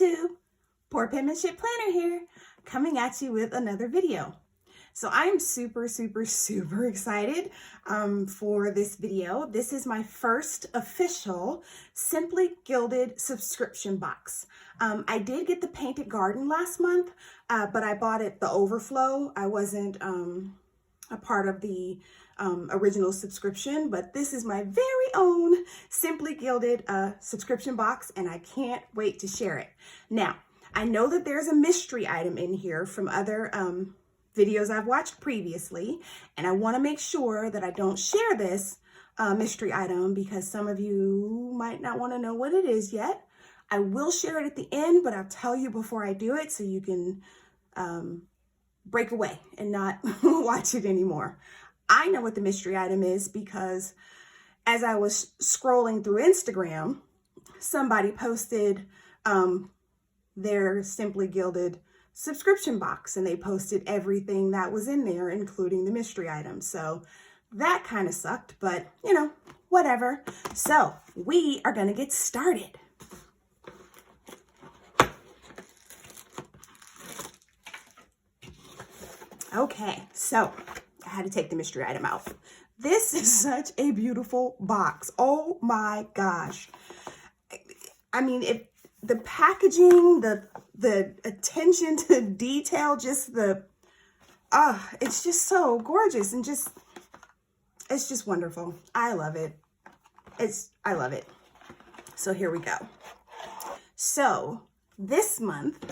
YouTube, Poor Penmanship Planner here, coming at you with another video. So I'm super excited for this video. This is my first official Simply Gilded subscription box. I did get the Painted Garden last month, but I bought it the overflow. I wasn't a part of the original subscription, but this is my very own Simply Gilded subscription box, and I can't wait to share it. Now, I know that there's a mystery item in here from other videos I've watched previously, and I want to make sure that I don't share this mystery item because some of you might not want to know what it is yet. I will share it at the end, but I'll tell you before I do it so you can break away and not watch it anymore. I know what the mystery item is because as I was scrolling through Instagram, somebody posted their Simply Gilded subscription box, and they posted everything that was in there, including the mystery item. So that kind of sucked, but you know, whatever. So we are gonna get started. Okay, so I had to take the mystery item out. This is such a beautiful box. Oh my gosh. I mean, if the packaging, the attention to detail, just it's just so gorgeous and it's just wonderful. I love it. I love it. So here we go. So this month,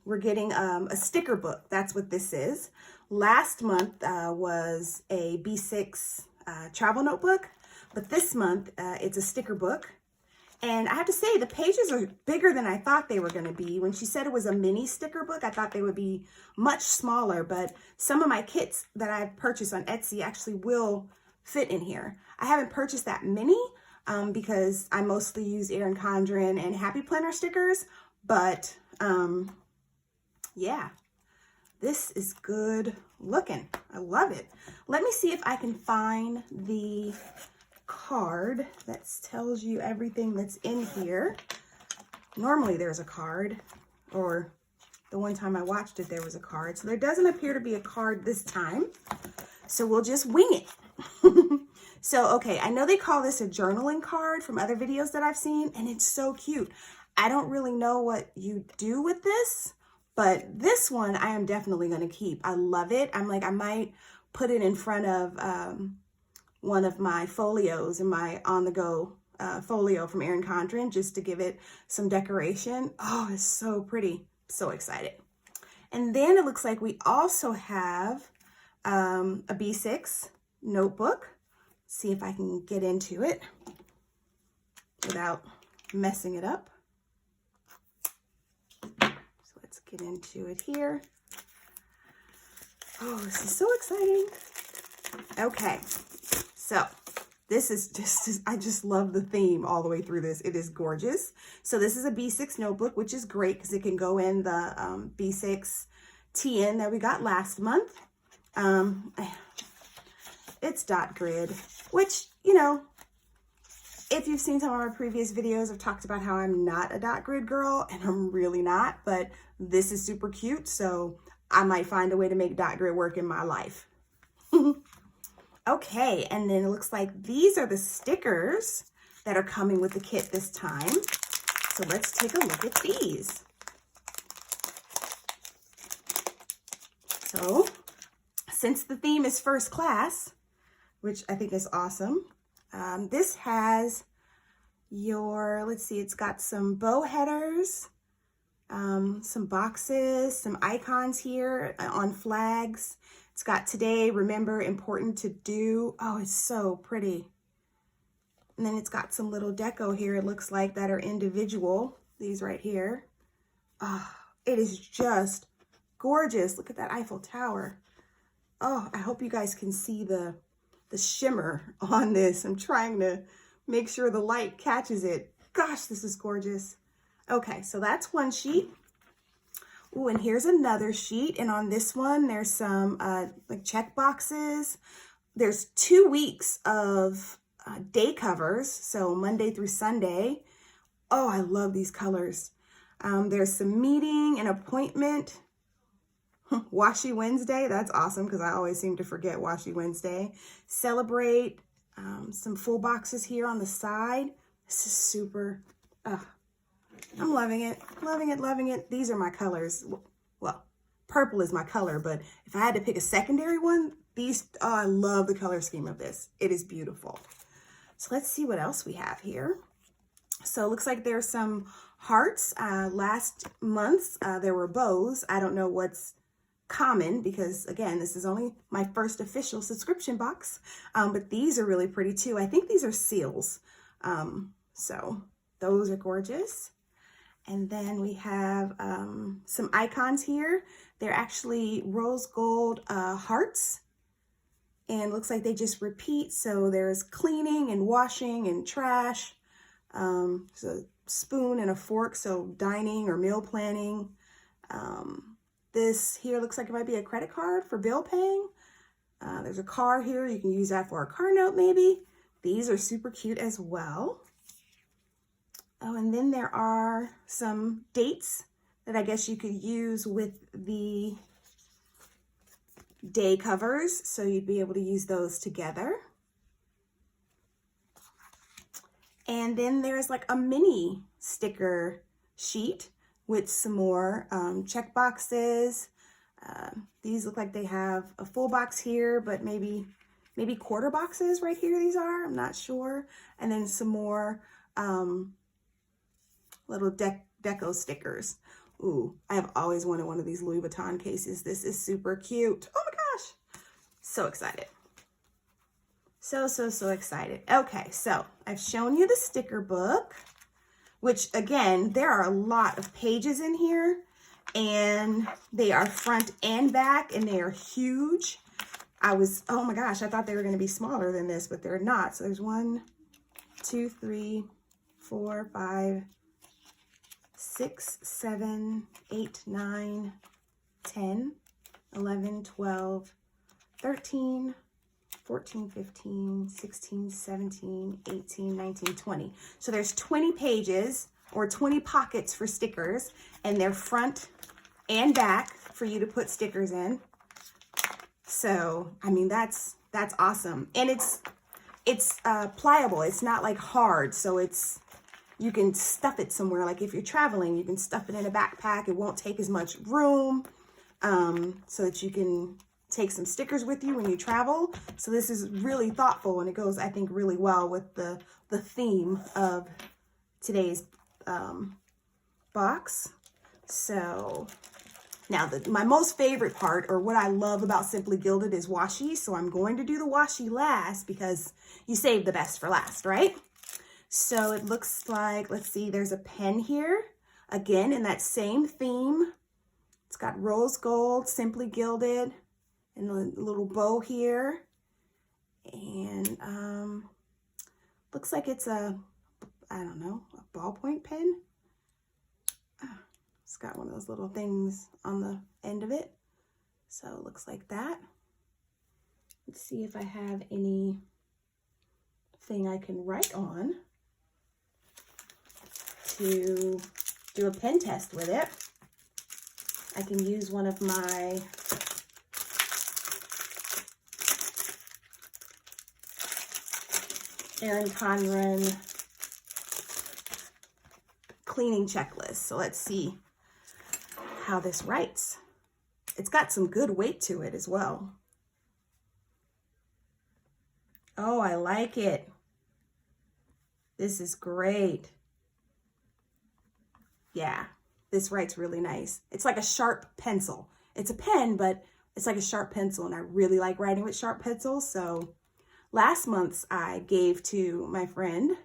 we're getting a sticker book. That's what this is. Last month was a B6 travel notebook, but this month it's a sticker book. And I have to say, the pages are bigger than I thought they were going to be. When she said it was a mini sticker book, I thought they would be much smaller, but some of my kits that I've purchased on Etsy actually will fit in here. I haven't purchased that many because I mostly use Erin Condren and Happy Planner stickers, but yeah, this is good looking. I love it. Let me see if I can find the card that tells you everything that's in here. Normally there's a card, or the one time I watched it there was a card, so there doesn't appear to be a card this time, so we'll just wing it. So okay, I know they call this a journaling card from other videos that I've seen, and it's so cute. I don't really know what you do with this, but this one I am definitely going to keep. I love it. I'm like, I might put it in front of one of my folios in my on-the-go folio from Erin Condren just to give it some decoration. Oh, it's so pretty. So excited. And then it looks like we also have a B6 notebook. See if I can get into it without messing it up. So let's get into it here. Oh, this is so exciting. Okay. So this is I just love the theme all the way through this. It is gorgeous. So this is a B6 notebook, which is great because it can go in the B6 TN that we got last month. It's dot grid, which, you know, if you've seen some of my previous videos, I've talked about how I'm not a dot grid girl, and I'm really not, but this is super cute. So I might find a way to make dot grid work in my life. Okay, and then it looks like these are the stickers that are coming with the kit this time. So let's take a look at these. So, since the theme is first class, which I think is awesome, this has your, let's see, it's got some bow headers, some boxes, some icons here on flags. It's got today, remember, important to do. Oh, it's so pretty. And then it's got some little deco here, it looks like, that are individual. These right here. Oh, it is just gorgeous. Look at that Eiffel Tower. Oh, I hope you guys can see the shimmer on this. I'm trying to make sure the light catches it. Gosh, this is gorgeous. Okay, so that's one sheet. Ooh, and here's another sheet, and on this one, there's some like check boxes. There's 2 weeks of day covers, so Monday through Sunday, Oh, I love these colors. There's some meeting and appointment. Washi Wednesday, that's awesome because I always seem to forget Washi Wednesday. Celebrate, some full boxes here on the side. This is super, I'm loving it, loving it, loving it. These are my colors. Well, purple is my color, but if I had to pick a secondary one, these, oh, I love the color scheme of this. It is beautiful. So let's see what else we have here. So it looks like there's some hearts. Last month, there were bows. I don't know what's common because, again, this is only my first official subscription box, but these are really pretty too. I think these are seals. So those are gorgeous. And then we have some icons here. They're actually rose gold hearts. And looks like they just repeat. So there's cleaning and washing and trash. So a spoon and a fork, so dining or meal planning. This here looks like it might be a credit card for bill paying. There's a car here. You can use that for a car note maybe. These are super cute as well. Oh, and then there are some dates that I guess you could use with the day covers. So you'd be able to use those together. And then there's like a mini sticker sheet with some more check boxes. These look like they have a full box here, but maybe quarter boxes right here. These are, I'm not sure. And then some more little deco stickers. Ooh, I have always wanted one of these Louis Vuitton cases. This is super cute. Oh my gosh, so excited. So excited. Okay, so I've shown you the sticker book, which again, there are a lot of pages in here and they are front and back and they are huge. Oh my gosh, I thought they were going to be smaller than this, but they're not. So there's 1, 2, 3, 4, 5, 6, 7, 8, 9, 10, 11, 12, 13, 14, 15, 16, 17, 18, 19, 20. So there's 20 pages or 20 pockets for stickers, and they're front and back for you to put stickers in. So, I mean, that's awesome. And it's pliable. It's not like hard. So you can stuff it somewhere. Like if you're traveling, you can stuff it in a backpack. It won't take as much room, so that you can take some stickers with you when you travel. So this is really thoughtful and it goes, I think, really well with the theme of today's box. So now my most favorite part, or what I love about Simply Gilded, is washi. So I'm going to do the washi last because you save the best for last, right? So it looks like, let's see, there's a pen here. Again, in that same theme. It's got rose gold, Simply Gilded, and a little bow here. And looks like it's I don't know, a ballpoint pen. It's got one of those little things on the end of it. So it looks like that. Let's see if I have anything I can write on to do a pen test with it. I can use one of my Erin Conran cleaning checklist. So let's see how this writes. It's got some good weight to it as well. Oh, I like it. This is great. Yeah, this writes really nice. It's like a sharp pencil. It's a pen, but it's like a sharp pencil, and I really like writing with sharp pencils. So last month's I gave to my friend,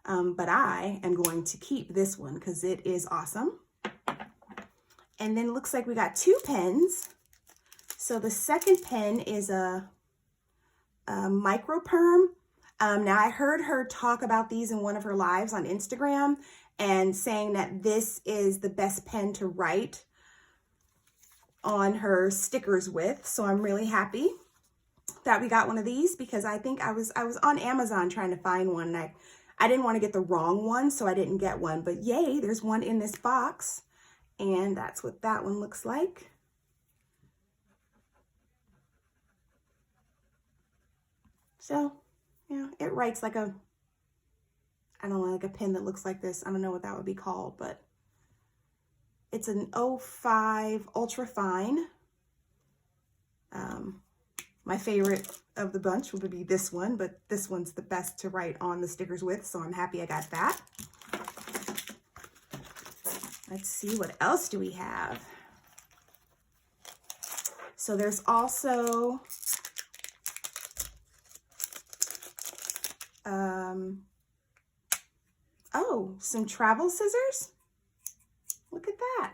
but I am going to keep this one because it is awesome. And then it looks like we got 2 pens. So the second pen is a micro perm. Now I heard her talk about these in one of her lives on Instagram and saying that this is the best pen to write on her stickers with. So I'm really happy that we got one of these because I think I was on Amazon trying to find one, and I didn't want to get the wrong one, so I didn't get one, but yay, there's one in this box, and that's what that one looks like. So, yeah, it writes like a, I don't know, like a pen that looks like this. I don't know what that would be called, but it's an 05 Ultra Fine. My favorite of the bunch would be this one, but this one's the best to write on the stickers with, so I'm happy I got that. Let's see, what else do we have? So there's also oh, some travel scissors. Look at that.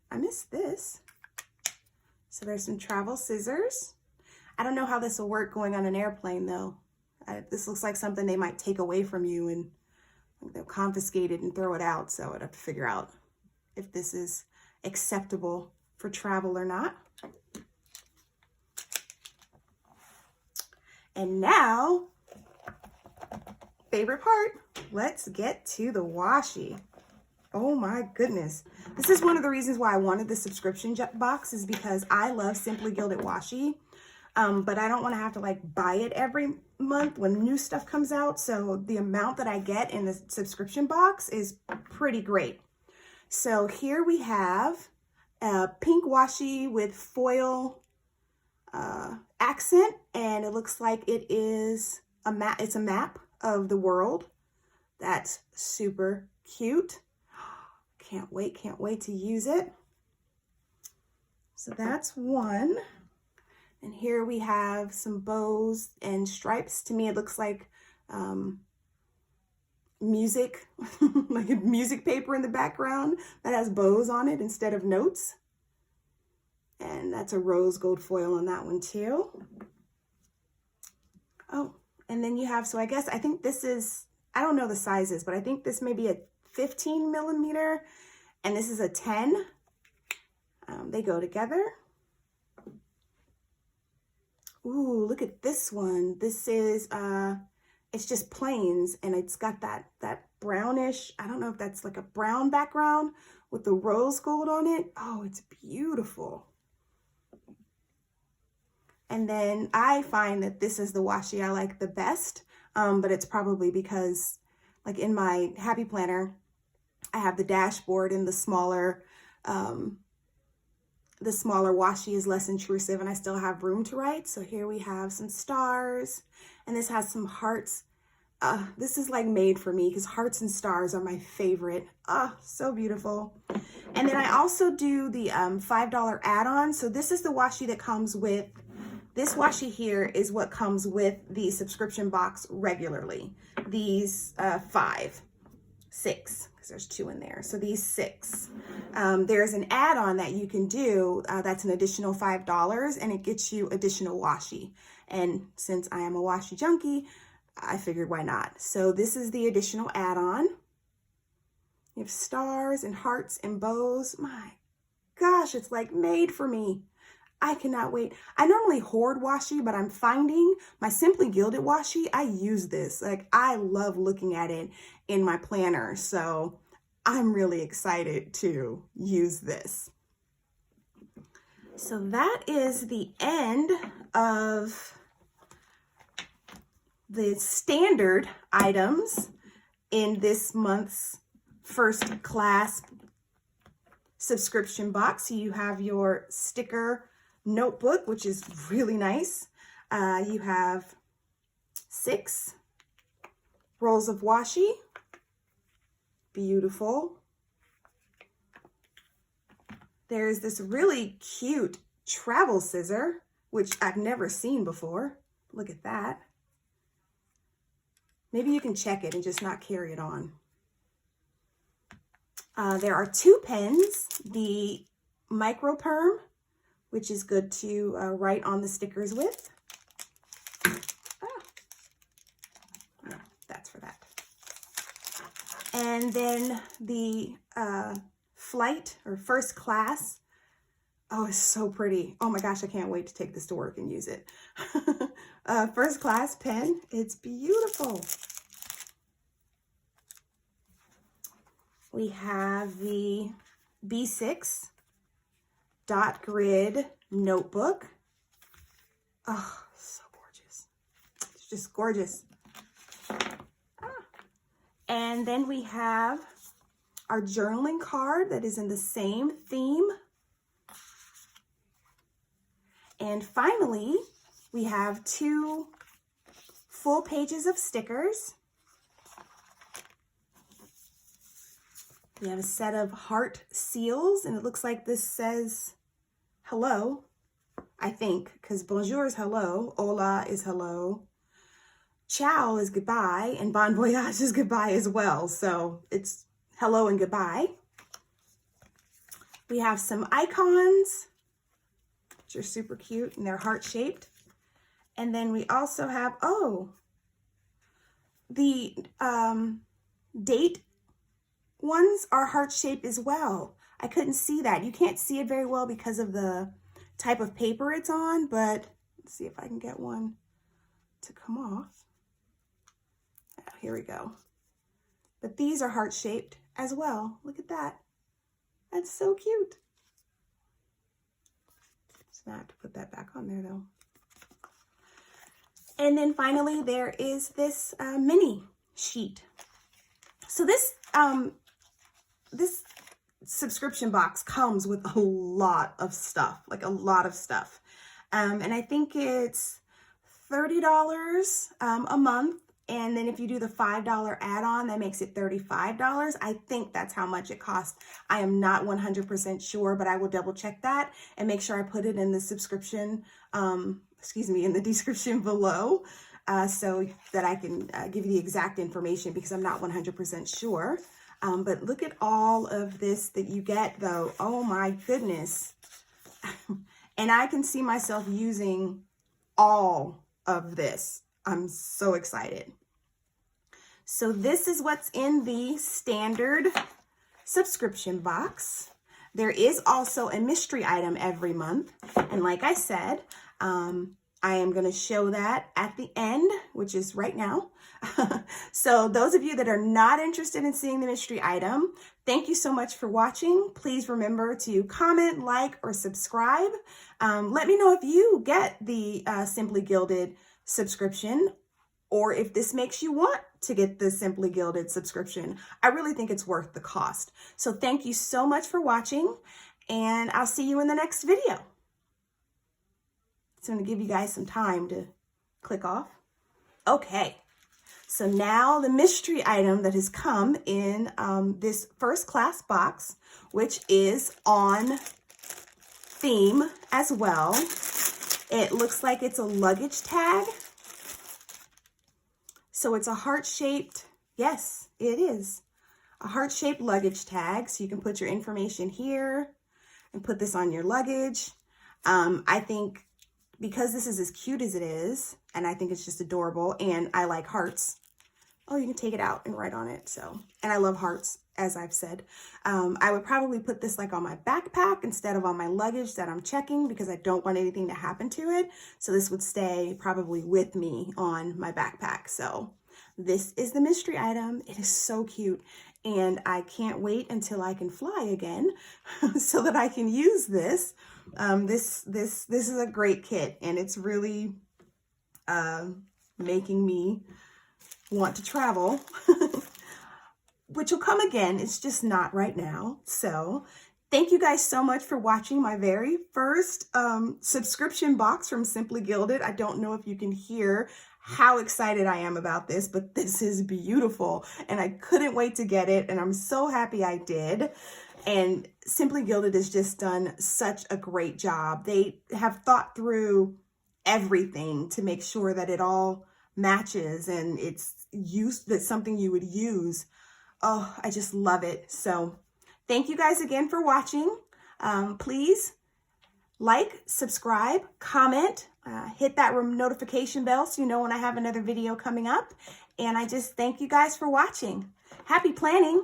I missed this. So there's some travel scissors. I don't know how this will work going on an airplane though. This looks like something they might take away from you and they'll confiscate it and throw it out. So I'd have to figure out if this is acceptable for travel or not. And now, favorite part, let's get to the washi. Oh my goodness. This is one of the reasons why I wanted the subscription box, is because I love Simply Gilded washi, but I don't want to have to like buy it every month when new stuff comes out. So the amount that I get in the subscription box is pretty great. So here we have a pink washi with foil accent, and it looks like it is a map. It's a map of the world. That's super cute. Can't wait to use it. So that's one. And here we have some bows and stripes. To me, it looks like music, like a music paper in the background that has bows on it instead of notes. And that's a rose gold foil on that one too. Oh, and then you have, so I think this is, I don't know the sizes, but I think this may be a 15 millimeter, and this is a 10. They go together. Ooh, look at this one. This is, it's just plains, and it's got that brownish, I don't know if that's like a brown background with the rose gold on it. Oh, it's beautiful. And then I find that this is the washi I like the best, but it's probably because like in my Happy Planner, I have the dashboard, and the smaller washi is less intrusive, and I still have room to write. So here we have some stars, and this has some hearts. This is like made for me because hearts and stars are my favorite. So beautiful. And then I also do the $5 add-on. So this is the washi that comes with, this washi here is what comes with the subscription box regularly. These 6, because there's 2 in there. So these 6. There's an add-on that you can do that's an additional $5, and it gets you additional washi. And since I am a washi junkie, I figured why not. So this is the additional add-on. You have stars and hearts and bows. My gosh, it's like made for me. I cannot wait. I normally hoard washi, but I'm finding my Simply Gilded washi, I use this. Like, I love looking at it in my planner. So I'm really excited to use this. So that is the end of the standard items in this month's first class subscription box. You have your sticker notebook, which is really nice. You have 6 rolls of washi. Beautiful. There's this really cute travel scissor, which I've never seen before. Look at that. Maybe you can check it and just not carry it on. There are 2 pens, the Micro Perm, which is good to write on the stickers with. That's for that. And then the Flight or First Class. Oh, it's so pretty. Oh my gosh, I can't wait to take this to work and use it. First Class pen. It's beautiful. We have the B6 dot grid notebook. Oh, so gorgeous. It's just gorgeous. And then we have our journaling card that is in the same theme. And finally, we have 2 full pages of stickers. We have a set of heart seals, and it looks like this says hello, I think, because bonjour is hello, hola is hello, ciao is goodbye, and bon voyage is goodbye as well. So it's hello and goodbye. We have some icons, which are super cute, and they're heart-shaped. And then we also have, the date ones are heart-shaped as well. I couldn't see that. You can't see it very well because of the type of paper it's on, but let's see if I can get one to come off. Oh, here we go. But these are heart-shaped as well. Look at that. That's so cute. So I have to put that back on there though. And then finally, there is this mini sheet. So this subscription box comes with a lot of stuff, like a lot of stuff. And I think it's $30 a month. And then if you do the $5 add-on, that makes it $35. I think that's how much it costs. I am not 100% sure, but I will double check that and make sure I put it in the subscription, in the description below, so that I can give you the exact information, because I'm not 100% sure. But look at all of this that you get though. Oh my goodness. And I can see myself using all of this. I'm so excited. So this is what's in the standard subscription box. There is also a mystery item every month. And like I said, I am going to show that at the end, which is right now. So those of you that are not interested in seeing the mystery item, thank you so much for watching. Please remember to comment, like, or subscribe. Let me know if you get the Simply Gilded subscription, or if this makes you want to get the Simply Gilded subscription. I really think it's worth the cost. So thank you so much for watching, and I'll see you in the next video. So I'm going to give you guys some time to click off. Okay, so now the mystery item that has come in this first class box, which is on theme as well. It looks like it's a luggage tag. So it's a heart-shaped, yes, it is, a heart-shaped luggage tag. So you can put your information here and put this on your luggage. I think because this is as cute as it is, and I think it's just adorable, and I like hearts. Oh, you can take it out and write on it. So, and I love hearts, as I've said. I would probably put this like on my backpack instead of on my luggage that I'm checking, because I don't want anything to happen to it. So this would stay probably with me on my backpack. So this is the mystery item. It is so cute. And I can't wait until I can fly again so that I can use this. This is a great kit, and it's really making me want to travel, which will come again. It's just not right now. So thank you guys so much for watching my very first subscription box from Simply Gilded. I don't know if you can hear how excited I am about this, but this is beautiful, and I couldn't wait to get it, and I'm so happy I did. And Simply Gilded has just done such a great job. They have thought through everything to make sure that it all matches and that's something you would use. Oh, I just love it. So thank you guys again for watching. Please like, subscribe, comment, hit that notification bell so you know when I have another video coming up. And I just thank you guys for watching. Happy planning.